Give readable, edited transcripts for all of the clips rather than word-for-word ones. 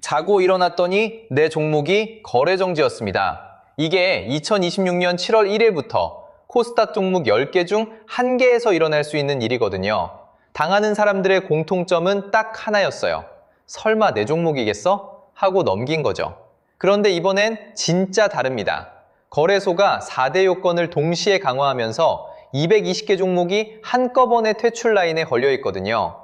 자고 일어났더니 내 종목이 거래 정지였습니다. 이게 2026년 7월 1일부터 코스닥 종목 10개 중 1개에서 일어날 수 있는 일이거든요. 당하는 사람들의 공통점은 딱 하나였어요. 설마 내 종목이겠어? 하고 넘긴 거죠. 그런데 이번엔 진짜 다릅니다. 거래소가 4대 요건을 동시에 강화하면서 220개 종목이 한꺼번에 퇴출 라인에 걸려 있거든요.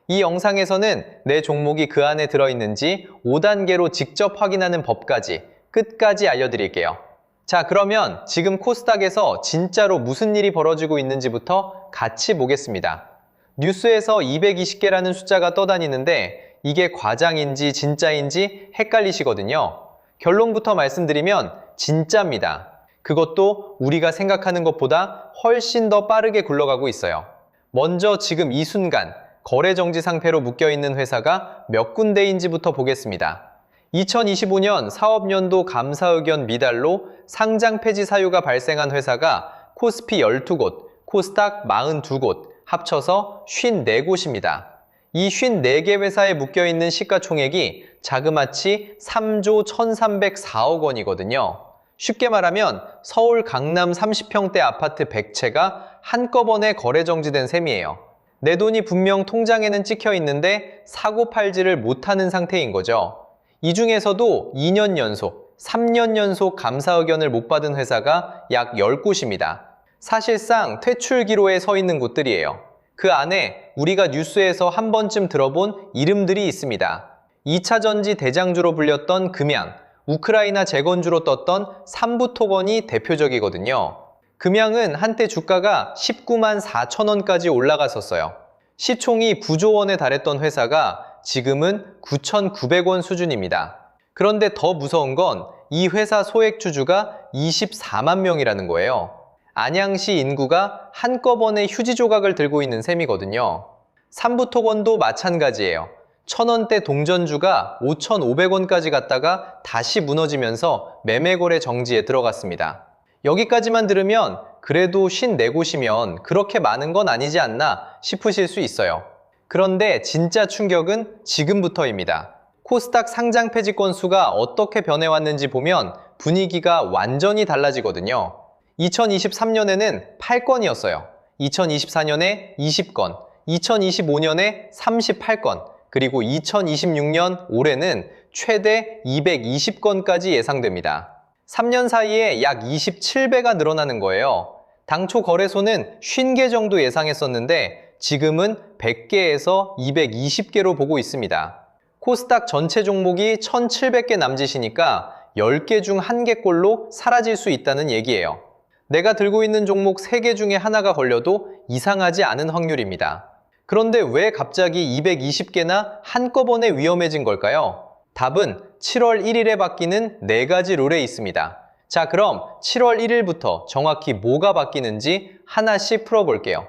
이 영상에서는 내 종목이 그 안에 들어있는지 5단계로 직접 확인하는 법까지 끝까지 알려드릴게요. 자, 그러면 지금 코스닥에서 진짜로 무슨 일이 벌어지고 있는지부터 같이 보겠습니다. 뉴스에서 220개라는 숫자가 떠다니는데 이게 과장인지 진짜인지 헷갈리시거든요. 결론부터 말씀드리면 진짜입니다. 그것도 우리가 생각하는 것보다 훨씬 더 빠르게 굴러가고 있어요. 먼저 지금 이 순간 거래 정지 상태로 묶여있는 회사가 몇 군데인지부터 보겠습니다. 2025년 사업연도 감사의견 미달로 상장 폐지 사유가 발생한 회사가 코스피 12곳, 코스닥 42곳, 합쳐서 54곳입니다. 이 54개 회사에 묶여있는 시가총액이 자그마치 3조 1,304억 원이거든요. 쉽게 말하면 서울 강남 30평대 아파트 100채가 한꺼번에 거래 정지된 셈이에요. 내 돈이 분명 통장에는 찍혀 있는데 사고 팔지를 못하는 상태인 거죠. 이 중에서도 2년 연속, 3년 연속 감사 의견을 못 받은 회사가 약 10곳입니다. 사실상 퇴출 기로에 서 있는 곳들이에요. 그 안에 우리가 뉴스에서 한 번쯤 들어본 이름들이 있습니다. 2차 전지 대장주로 불렸던 금양, 우크라이나 재건주로 떴던 삼부토건이 대표적이거든요. 금양은 한때 주가가 19만 4천 원까지 올라갔었어요. 시총이 9조 원에 달했던 회사가 지금은 9,900원 수준입니다. 그런데 더 무서운 건 이 회사 소액주주가 24만 명이라는 거예요. 안양시 인구가 한꺼번에 휴지 조각을 들고 있는 셈이거든요. 삼부토건도 마찬가지예요. 1,000원대 동전주가 5,500원까지 갔다가 다시 무너지면서 매매거래 정지에 들어갔습니다. 여기까지만 들으면 그래도 54곳이면 그렇게 많은 건 아니지 않나 싶으실 수 있어요. 그런데 진짜 충격은 지금부터입니다. 코스닥 상장 폐지 건수가 어떻게 변해왔는지 보면 분위기가 완전히 달라지거든요. 2023년에는 8건이었어요. 2024년에 20건, 2025년에 38건, 그리고 2026년 올해는 최대 220건까지 예상됩니다. 3년 사이에 약 27배가 늘어나는 거예요. 당초 거래소는 50개 정도 예상했었는데 지금은 100개에서 220개로 보고 있습니다. 코스닥 전체 종목이 1,700개 남짓이니까 10개 중 1개꼴로 사라질 수 있다는 얘기예요. 내가 들고 있는 종목 3개 중에 하나가 걸려도 이상하지 않은 확률입니다. 그런데 왜 갑자기 220개나 한꺼번에 위험해진 걸까요? 답은 7월 1일에 바뀌는 4가지 룰에 있습니다. 자, 그럼 7월 1일부터 정확히 뭐가 바뀌는지 하나씩 풀어볼게요.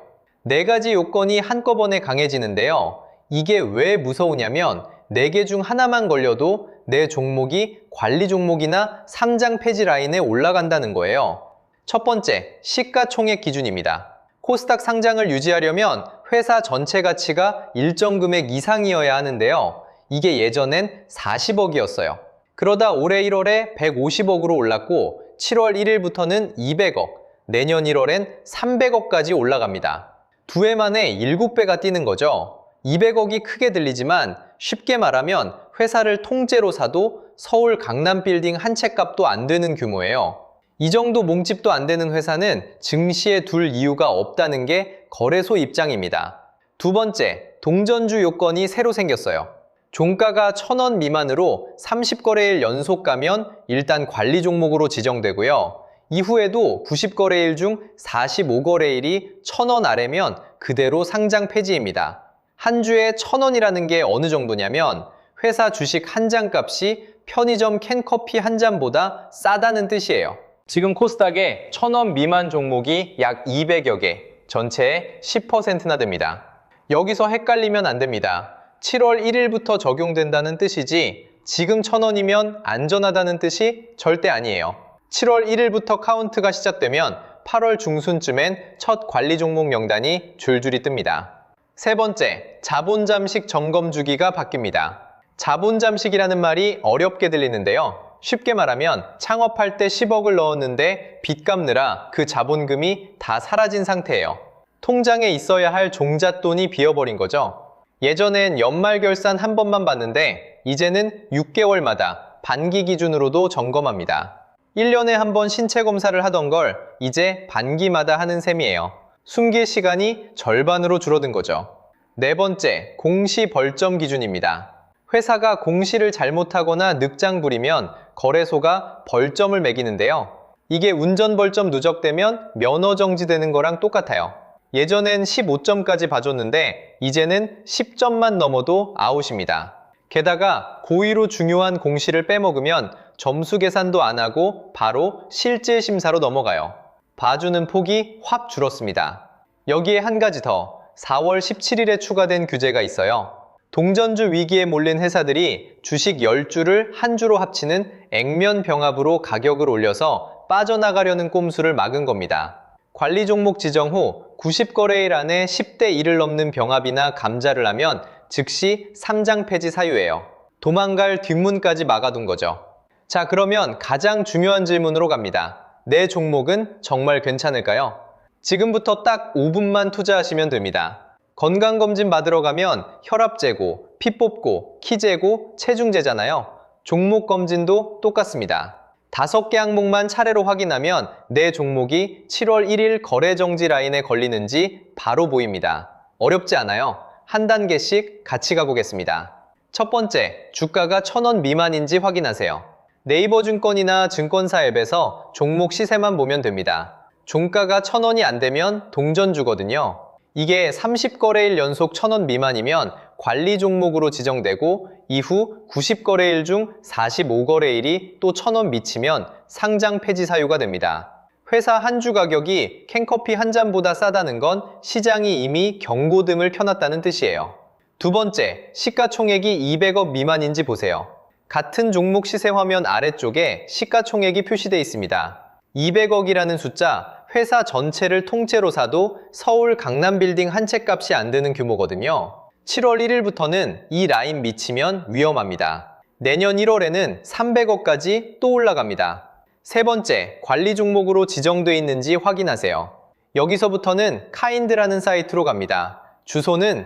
4가지 요건이 한꺼번에 강해지는데요. 이게 왜 무서우냐면 4개 중 하나만 걸려도 내 종목이 관리 종목이나 상장 폐지 라인에 올라간다는 거예요. 첫 번째, 시가총액 기준입니다. 코스닥 상장을 유지하려면 회사 전체 가치가 일정 금액 이상이어야 하는데요. 이게 예전엔 40억이었어요. 그러다 올해 1월에 150억으로 올랐고 7월 1일부터는 200억, 내년 1월엔 300억까지 올라갑니다. 두 해 만에 7배가 뛰는 거죠. 200억이 크게 들리지만 쉽게 말하면 회사를 통째로 사도 서울 강남 빌딩 한 채 값도 안 되는 규모예요. 이 정도 몸집도 안 되는 회사는 증시에 둘 이유가 없다는 게 거래소 입장입니다. 두 번째, 동전주 요건이 새로 생겼어요. 종가가 1,000원 미만으로 30거래일 연속 가면 일단 관리 종목으로 지정되고요. 이후에도 90거래일 중 45거래일이 1,000원 아래면 그대로 상장 폐지입니다. 한 주에 1,000원이라는 게 어느 정도냐면 회사 주식 한 장 값이 편의점 캔커피 한 잔보다 싸다는 뜻이에요. 지금 코스닥에 1,000원 미만 종목이 약 200여 개, 전체의 10%나 됩니다. 여기서 헷갈리면 안 됩니다. 7월 1일부터 적용된다는 뜻이지 지금 1,000원이면 안전하다는 뜻이 절대 아니에요. 7월 1일부터 카운트가 시작되면 8월 중순쯤엔 첫 관리 종목 명단이 줄줄이 뜹니다. 세 번째, 자본 잠식 점검 주기가 바뀝니다. 자본 잠식이라는 말이 어렵게 들리는데요. 쉽게 말하면 창업할 때 10억을 넣었는데 빚 갚느라 그 자본금이 다 사라진 상태예요. 통장에 있어야 할 종잣돈이 비어버린 거죠. 예전엔 연말 결산 한 번만 봤는데 이제는 6개월마다 반기 기준으로도 점검합니다. 1년에 한 번 신체 검사를 하던 걸 이제 반기마다 하는 셈이에요. 숨길 시간이 절반으로 줄어든 거죠. 네 번째, 공시 벌점 기준입니다. 회사가 공시를 잘못하거나 늑장 부리면 거래소가 벌점을 매기는데요. 이게 운전 벌점 누적되면 면허 정지되는 거랑 똑같아요. 예전엔 15점까지 봐줬는데 이제는 10점만 넘어도 아웃입니다. 게다가 고의로 중요한 공시를 빼먹으면 점수 계산도 안 하고 바로 실질 심사로 넘어가요. 봐주는 폭이 확 줄었습니다. 여기에 한 가지 더, 4월 17일에 추가된 규제가 있어요. 동전주 위기에 몰린 회사들이 주식 10주를 한 주로 합치는 액면 병합으로 가격을 올려서 빠져나가려는 꼼수를 막은 겁니다. 관리 종목 지정 후 90거래일 안에 10대 1을 넘는 병합이나 감자를 하면 즉시 상장 폐지 사유예요. 도망갈 뒷문까지 막아둔 거죠. 자, 그러면 가장 중요한 질문으로 갑니다. 내 종목은 정말 괜찮을까요? 지금부터 딱 5분만 투자하시면 됩니다. 건강검진 받으러 가면 혈압 재고, 피 뽑고, 키 재고, 체중 재잖아요. 종목 검진도 똑같습니다. 5개 항목만 차례로 확인하면 내 종목이 7월 1일 거래 정지 라인에 걸리는지 바로 보입니다. 어렵지 않아요. 한 단계씩 같이 가보겠습니다. 첫 번째, 주가가 1,000원 미만인지 확인하세요. 네이버 증권이나 증권사 앱에서 종목 시세만 보면 됩니다. 종가가 1,000원이 안 되면 동전주거든요. 이게 30거래일 연속 1,000원 미만이면 관리 종목으로 지정되고 이후 90거래일 중 45거래일이 또 1,000원 미치면 상장 폐지 사유가 됩니다. 회사 한 주 가격이 캔커피 한 잔보다 싸다는 건 시장이 이미 경고등을 켜놨다는 뜻이에요. 두 번째, 시가총액이 200억 미만인지 보세요. 같은 종목 시세 화면 아래쪽에 시가총액이 표시되어 있습니다. 200억이라는 숫자, 회사 전체를 통째로 사도 서울 강남빌딩 한 채 값이 안 드는 규모거든요. 7월 1일부터는 이 라인 미치면 위험합니다. 내년 1월에는 300억까지 또 올라갑니다. 세 번째, 관리 종목으로 지정되어 있는지 확인하세요. 여기서부터는 카인드라는 사이트로 갑니다. 주소는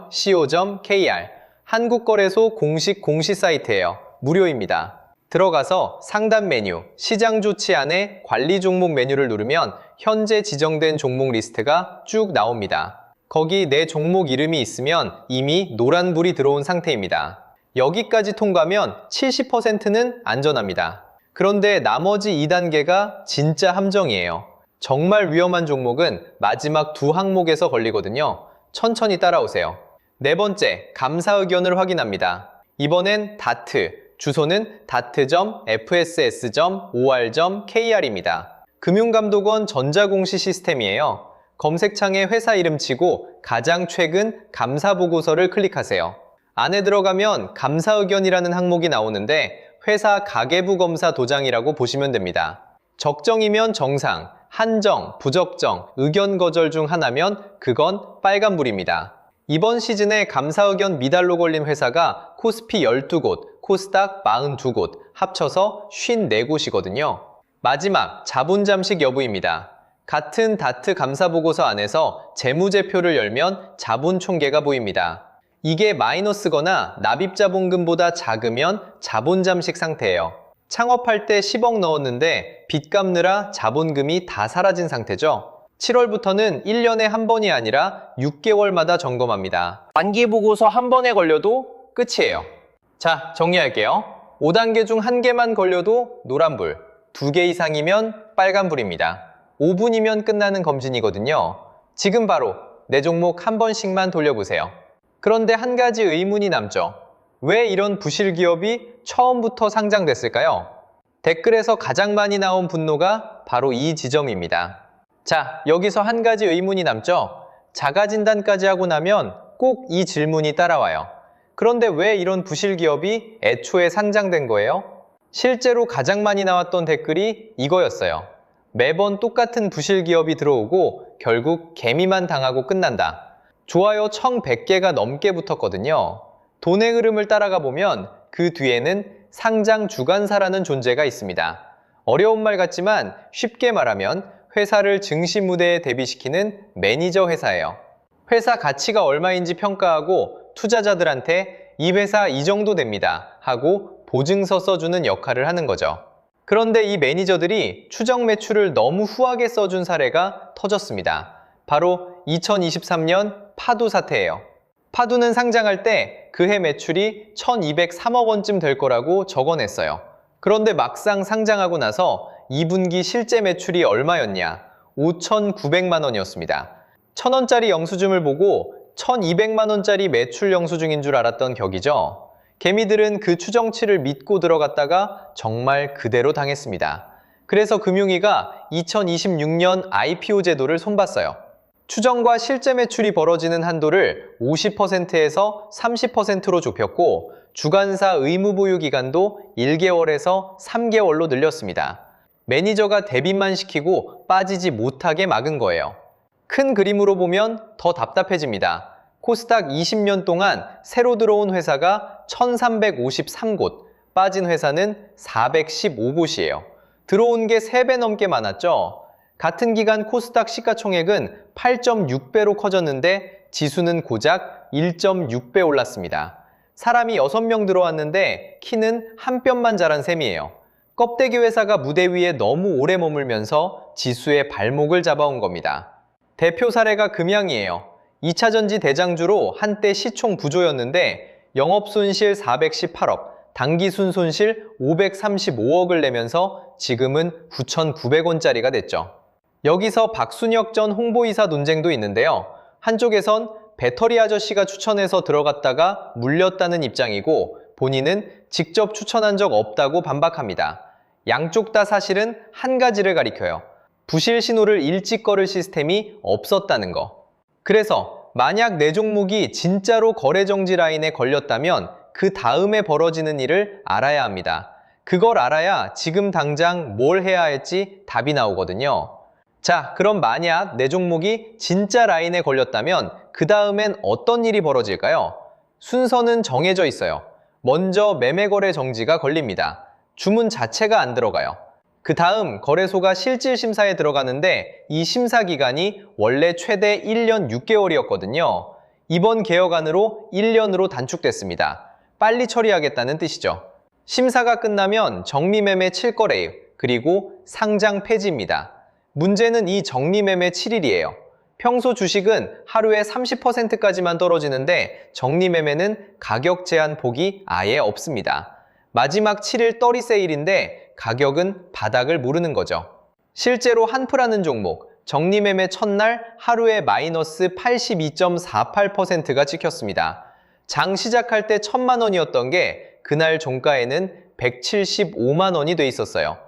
kind.krx.co.kr 한국거래소 공식 공시 사이트예요. 무료입니다. 들어가서 상단 메뉴, 시장 조치 안에 관리 종목 메뉴를 누르면 현재 지정된 종목 리스트가 쭉 나옵니다. 거기 내 종목 이름이 있으면 이미 노란불이 들어온 상태입니다. 여기까지 통과하면 70%는 안전합니다. 그런데 나머지 2단계가 진짜 함정이에요. 정말 위험한 종목은 마지막 두 항목에서 걸리거든요. 천천히 따라오세요. 네 번째, 감사 의견을 확인합니다. 이번엔 다트, 주소는 da트.fss.or.kr입니다. 금융감독원 전자공시 시스템이에요. 검색창에 회사 이름 치고 가장 최근 감사보고서를 클릭하세요. 안에 들어가면 감사의견이라는 항목이 나오는데 회사 가계부 검사 도장이라고 보시면 됩니다. 적정이면 정상, 한정, 부적정, 의견 거절 중 하나면 그건 빨간불입니다. 이번 시즌에 감사의견 미달로 걸린 회사가 코스피 12곳, 코스닥 42곳, 합쳐서 54곳이거든요. 마지막, 자본 잠식 여부입니다. 같은 다트 감사보고서 안에서 재무제표를 열면 자본 총계가 보입니다. 이게 마이너스거나 납입자본금보다 작으면 자본 잠식 상태예요. 창업할 때 10억 넣었는데 빚 갚느라 자본금이 다 사라진 상태죠. 7월부터는 1년에 한 번이 아니라 6개월마다 점검합니다. 단기보고서 한 번에 걸려도 끝이에요. 자, 정리할게요. 5단계 중 1개만 걸려도 노란불, 2개 이상이면 빨간불입니다. 5분이면 끝나는 검진이거든요. 지금 바로 내 종목 한 번씩만 돌려보세요. 그런데 한 가지 의문이 남죠. 왜 이런 부실 기업이 처음부터 상장됐을까요? 댓글에서 가장 많이 나온 분노가 바로 이 지점입니다. 자, 여기서 한 가지 의문이 남죠? 자가진단까지 하고 나면 꼭 이 질문이 따라와요. 그런데 왜 이런 부실 기업이 애초에 상장된 거예요? 실제로 가장 많이 나왔던 댓글이 이거였어요. 매번 똑같은 부실 기업이 들어오고 결국 개미만 당하고 끝난다. 좋아요 1100개가 넘게 붙었거든요. 돈의 흐름을 따라가 보면 그 뒤에는 상장 주관사라는 존재가 있습니다. 어려운 말 같지만 쉽게 말하면 회사를 증시 무대에 대비시키는 매니저 회사예요. 회사 가치가 얼마인지 평가하고 투자자들한테 이 회사 이 정도 됩니다 하고 보증서 써주는 역할을 하는 거죠. 그런데 이 매니저들이 추정 매출을 너무 후하게 써준 사례가 터졌습니다. 바로 2023년 파두 사태예요. 파두는 상장할 때 그해 매출이 1203억 원쯤 될 거라고 적어냈어요. 그런데 막상 상장하고 나서 2분기 실제 매출이 얼마였냐? 5,900만 원이었습니다. 1,000원짜리 영수증을 보고 1,200만 원짜리 매출 영수증인 줄 알았던 격이죠. 개미들은 그 추정치를 믿고 들어갔다가 정말 그대로 당했습니다. 그래서 금융위가 2026년 IPO 제도를 손봤어요. 추정과 실제 매출이 벌어지는 한도를 50%에서 30%로 좁혔고 주관사 의무 보유 기간도 1개월에서 3개월로 늘렸습니다. 매니저가 대비만 시키고 빠지지 못하게 막은 거예요. 큰 그림으로 보면 더 답답해집니다. 코스닥 20년 동안 새로 들어온 회사가 1353곳, 빠진 회사는 415곳이에요. 들어온 게 3배 넘게 많았죠? 같은 기간 코스닥 시가총액은 8.6배로 커졌는데 지수는 고작 1.6배 올랐습니다. 사람이 6명 들어왔는데 키는 한 뼘만 자란 셈이에요. 껍데기 회사가 무대 위에 너무 오래 머물면서 지수의 발목을 잡아온 겁니다. 대표 사례가 금양이에요. 2차전지 대장주로 한때 시총 부조였는데 영업손실 418억, 당기순손실 535억을 내면서 지금은 9,900원짜리가 됐죠. 여기서 박순혁 전 홍보이사 논쟁도 있는데요. 한쪽에선 배터리 아저씨가 추천해서 들어갔다가 물렸다는 입장이고 본인은 직접 추천한 적 없다고 반박합니다. 양쪽 다 사실은 한 가지를 가리켜요. 부실 신호를 일찍 걸을 시스템이 없었다는 거. 그래서 만약 내 종목이 진짜로 거래정지 라인에 걸렸다면 그 다음에 벌어지는 일을 알아야 합니다. 그걸 알아야 지금 당장 뭘 해야 할지 답이 나오거든요. 자, 그럼 만약 내 종목이 진짜 라인에 걸렸다면 그 다음엔 어떤 일이 벌어질까요? 순서는 정해져 있어요. 먼저 매매거래 정지가 걸립니다. 주문 자체가 안 들어가요. 그 다음 거래소가 실질 심사에 들어가는데 이 심사 기간이 원래 최대 1년 6개월이었거든요. 이번 개혁안으로 1년으로 단축됐습니다. 빨리 처리하겠다는 뜻이죠. 심사가 끝나면 정리매매 7거래일, 그리고 상장 폐지입니다. 문제는 이 정리매매 7일이에요. 평소 주식은 하루에 30%까지만 떨어지는데 정리매매는 가격 제한 폭이 아예 없습니다. 마지막 7일 떨이 세일인데 가격은 바닥을 모르는 거죠. 실제로 한프라는 종목, 정리매매 첫날 하루에 마이너스 82.48%가 찍혔습니다. 장 시작할 때 1,000만 원이었던 게 그날 종가에는 175만 원이 돼 있었어요.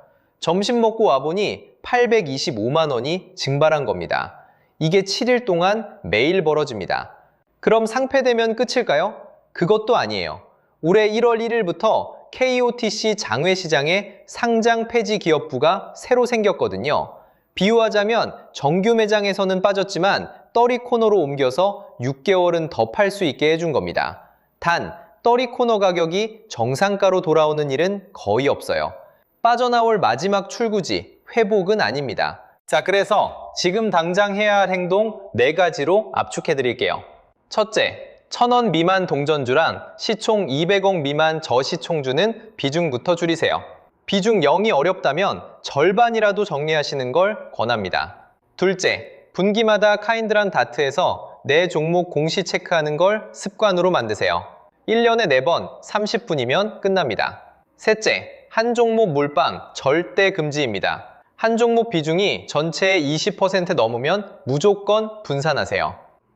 점심 먹고 와보니 825만 원이 증발한 겁니다. 이게 7일 동안 매일 벌어집니다. 그럼 상폐되면 끝일까요? 그것도 아니에요. 올해 1월 1일부터 KOTC 장외시장에 상장 폐지 기업부가 새로 생겼거든요. 비유하자면 정규 매장에서는 빠졌지만 떨이 코너로 옮겨서 6개월은 더 팔 수 있게 해준 겁니다. 단, 떨이 코너 가격이 정상가로 돌아오는 일은 거의 없어요. 빠져나올 마지막 출구지, 회복은 아닙니다. 자, 그래서 지금 당장 해야 할 행동 4가지로 압축해 드릴게요. 첫째, 1,000원 미만 동전주랑 시총 200억 미만 저시총주는 비중부터 줄이세요. 비중 0이 어렵다면 절반이라도 정리하시는 걸 권합니다. 둘째, 분기마다 카인드란 다트에서 내 종목 공시 체크하는 걸 습관으로 만드세요. 1년에 4번 30분이면 끝납니다. 셋째, 한 종목 몰빵 절대 금지입니다. 한 종목 비중이 전체의 20% 넘으면 무조건 분산하세요.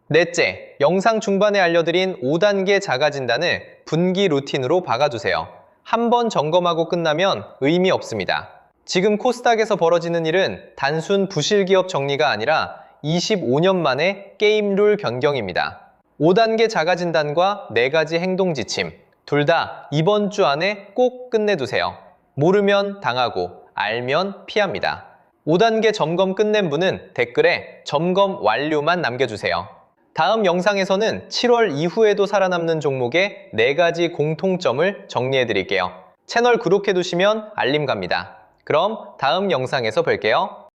넷째, 영상 중반에 알려드린 5단계 자가진단을 분기 루틴으로 박아두세요. 한 번 점검하고 끝나면 의미 없습니다. 지금 코스닥에서 벌어지는 일은 단순 부실기업 정리가 아니라 25년 만에 게임 룰 변경입니다. 5단계 자가진단과 4가지 행동 지침, 둘 다 이번 주 안에 꼭 끝내두세요. 모르면 당하고 알면 피합니다. 5단계 점검 끝낸 분은 댓글에 점검 완료만 남겨주세요. 다음 영상에서는 7월 이후에도 살아남는 종목의 4가지 공통점을 정리해 드릴게요. 채널 구독해 두시면 알림 갑니다. 그럼 다음 영상에서 뵐게요.